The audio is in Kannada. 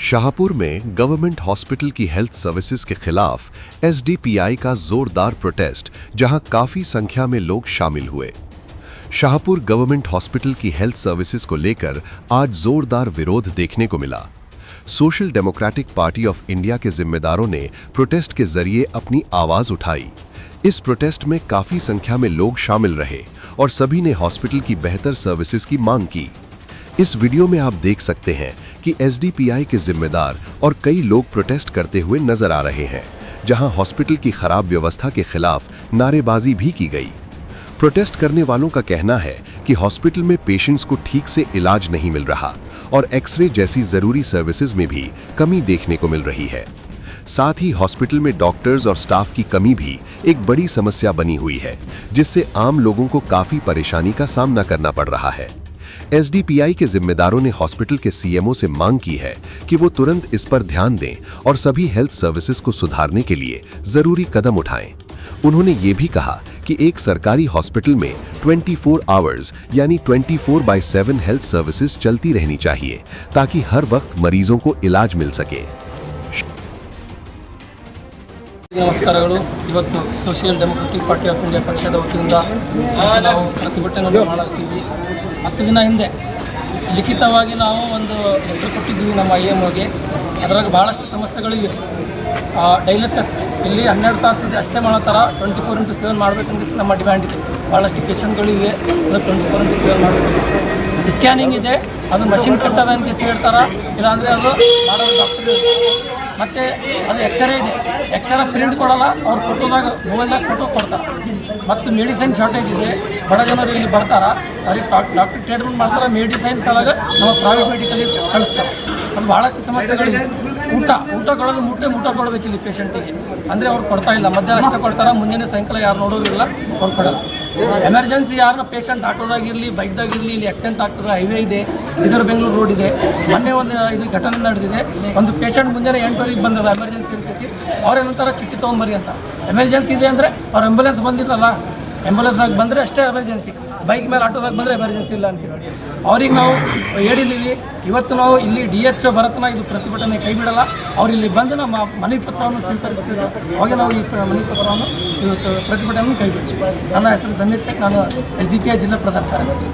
शाहपुर में गवर्नमेंट हॉस्पिटल की हेल्थ सर्विसेज के खिलाफ एसडीपीआई का जोरदार प्रोटेस्ट, जहां काफी संख्या में लोग शामिल हुए। शाहपुर गवर्नमेंट हॉस्पिटल की हेल्थ सर्विसेज को लेकर आज जोरदार विरोध देखने को मिला। Social democratic party of India के जिम्मेदारों ने प्रोटेस्ट के जरिए अपनी आवाज उठाई। इस प्रोटेस्ट में काफी संख्या में लोग शामिल रहे और सभी ने हॉस्पिटल की बेहतर सर्विसेज की मांग की। इस वीडियो में आप देख सकते हैं कि एसडीपीआई के जिम्मेदार और कई लोग प्रोटेस्ट करते हुए नजर आ रहे हैं, जहां हॉस्पिटल की खराब व्यवस्था के खिलाफ नारेबाजी भी की गई। प्रोटेस्ट करने वालों का कहना है कि हॉस्पिटल में पेशेंट्स को ठीक से इलाज नहीं मिल रहा और एक्सरे जैसी जरूरी सर्विसेज में भी कमी देखने को मिल रही है। साथ ही हॉस्पिटल में डॉक्टर्स और स्टाफ की कमी भी एक बड़ी समस्या बनी हुई है, जिससे आम लोगों को काफी परेशानी का सामना करना पड़ रहा है। एसडीपीआई के जिम्मेदारों ने हॉस्पिटल के सीएमओ से मांग की है कि वो तुरंत इस पर ध्यान दें और सभी हेल्थ सर्विसेज को सुधारने के लिए जरूरी कदम उठाएं। उन्होंने ये भी कहा कि एक सरकारी हॉस्पिटल में 24 आवर्स यानी 24/7 हेल्थ सर्विसेज चलती रहनी चाहिए, ताकि हर वक्त मरीजों को इलाज मिल सके। ನಮಸ್ಕಾರಗಳು। ಇವತ್ತು social democratic party of India ಪಕ್ಷದ ವತಿಯಿಂದ ನಾವು ಪ್ರತಿಭಟನೆ ಮಾಡ್ತೀವಿ। 10 ದಿನ ಹಿಂದೆ ಲಿಖಿತವಾಗಿ ನಾವು ಒಂದು ಲೆಟರ್ ಕೊಟ್ಟಿದ್ದೀವಿ ನಮ್ಮ IMOಗೆ। ಅದರಾಗ ಭಾಳಷ್ಟು ಸಮಸ್ಯೆಗಳಿವೆ। ಡೈಲಿಸಿಸ್ ಇಲ್ಲಿ 12 ತಾಸು ಅಷ್ಟೇ ಮಾಡತ್ತಾರ, 24/7 ಮಾಡಬೇಕಂತ ನಮ್ಮ ಡಿಮ್ಯಾಂಡ್ ಇದೆ। ಭಾಳಷ್ಟು ಪೇಷಂಟ್ಗಳಿವೆ, ಅದು 24/7 ಮಾಡಬೇಕಂತ। ಸ್ಕ್ಯಾನಿಂಗ್ ಇದೆ, ಅದು ಮಷಿನ್ ಕಟ್ಟದ ಅಂತ ಹೇಳ್ತಾರೆ, ಇಲ್ಲಾಂದರೆ ಅದು ಮಾಡೋದು ಡಾಕ್ಟರ್ ಮತ್ತು ಅದು ಎಕ್ಸ್ರೇ ಇದೆ, ಎಕ್ಸ್ರೇ ಪ್ರಿಂಟ್ ಕೊಡೋಲ್ಲ, ಅವ್ರ ಫೋಟೋದಾಗ ಮೊಬೈಲ್ದಾಗ ಫೋಟೋ ಕೊಡ್ತಾರೆ। ಮತ್ತು ಮೆಡಿಸಿನ್ ಶಾರ್ಟೇಜ್ ಇದೆ, ಬಡ ಜನರು ಇಲ್ಲಿ ಬರ್ತಾರೆ, ಅವ್ರಿಗೆ ಡಾಕ್ಟರ್ ಟ್ರೀಟ್ಮೆಂಟ್ ಮಾಡ್ತಾರೆ, ಮೆಡಿಸೈನ್ ತಲಾಗ ನಾವು ಪ್ರೈವೇಟ್ ಮೆಡಿಕಲಿಗೆ ಕಳಿಸ್ತಾರೆ। ಅದು ಭಾಳಷ್ಟು ಸಮಸ್ಯೆಗಳಿದೆ। ಊಟ ಕೊಡೋದು ಊಟ ಕೊಡಬೇಕು ಇಲ್ಲಿ ಪೇಷಂಟಿಗೆ, ಅಂದರೆ ಅವ್ರು ಕೊಡ್ತಾ ಇಲ್ಲ, ಮಧ್ಯಾಹ್ನ ಅಷ್ಟೇ ಕೊಡ್ತಾರೆ, ಮುಂಜಾನೆ ಸಾಯಂಕಾಲ ಯಾರು ನೋಡೋದಿಲ್ಲ, ಅವ್ರು ಕೊಡೋಲ್ಲ। ಎಮರ್ಜೆನ್ಸಿ ಯಾರನ್ನ ಪೇಷಂಟ್ ಆಟೋದಾಗಿರಲಿ ಬೈಕ್ದಾಗಿರಲಿ, ಇಲ್ಲಿ ಆಕ್ಸಿಡೆಂಟ್ ಆಗ್ತದೆ, ಹೈವೇ ಇದೆ, ಇದರ ಬೆಂಗಳೂರು ರೋಡ್ ಇದೆ, ಮೊನ್ನೆ ಒಂದು ಇದು ಘಟನೆ ನಡೆದಿದೆ। ಒಂದು ಪೇಷಂಟ್ ಮುಂಜಾನೆ 8 ಬಂದದ ಎಮರ್ಜೆನ್ಸಿ ಇರ್ತೈತಿ, ಅವ್ರೇನಂತಾರೆ ಚಿಟ್ಟಿ ತೊಗೊಂಬರಿ ಅಂತ। ಎಮರ್ಜೆನ್ಸಿ ಇದೆ ಅಂದರೆ ಅವ್ರು ಆಂಬುಲೆನ್ಸ್ ಬಂದಿಲ್ಲಲ್ಲ, ಆಂಬುಲೆನ್ಸ್ನಾಗ ಬಂದರೆ ಅಷ್ಟೇ ಎಮರ್ಜೆನ್ಸಿ, ಬೈಕ್ ಮೇಲೆ ಆಟೋದಾಗ ಬಂದರೆ ಎಮರ್ಜೆನ್ಸಿ ಇಲ್ಲ ಅಂತೇಳಿ ಅವ್ರಿಗೆ ನಾವು ಹೇಳಿದ್ದೀವಿ। ಇವತ್ತು ನಾವು ಇಲ್ಲಿ DHO ಭರತನ ಇದು ಪ್ರತಿಭಟನೆ ಕೈ ಬಿಡಲ್ಲ, ಅವ್ರು ಇಲ್ಲಿ ಬಂದು ನಮ್ಮ ಮನವಿ ಪತ್ರವನ್ನು ಸ್ವೀಕರಿಸ್ತೀವಿ, ಅವಾಗ ನಾವು ಈ ಮನವಿ ಪತ್ರವನ್ನು ಇವತ್ತು ಪ್ರತಿಭಟನೆಯನ್ನು ಕೈ ಬಿಡ್ತೀವಿ। ನನ್ನ ಹೆಸರು ಧಮೀರ್ ಶೇಖ್, ನಾನು SDPI ಜಿಲ್ಲಾ ಪ್ರಧಾನ ಕಾರ್ಯದರ್ಶಿ।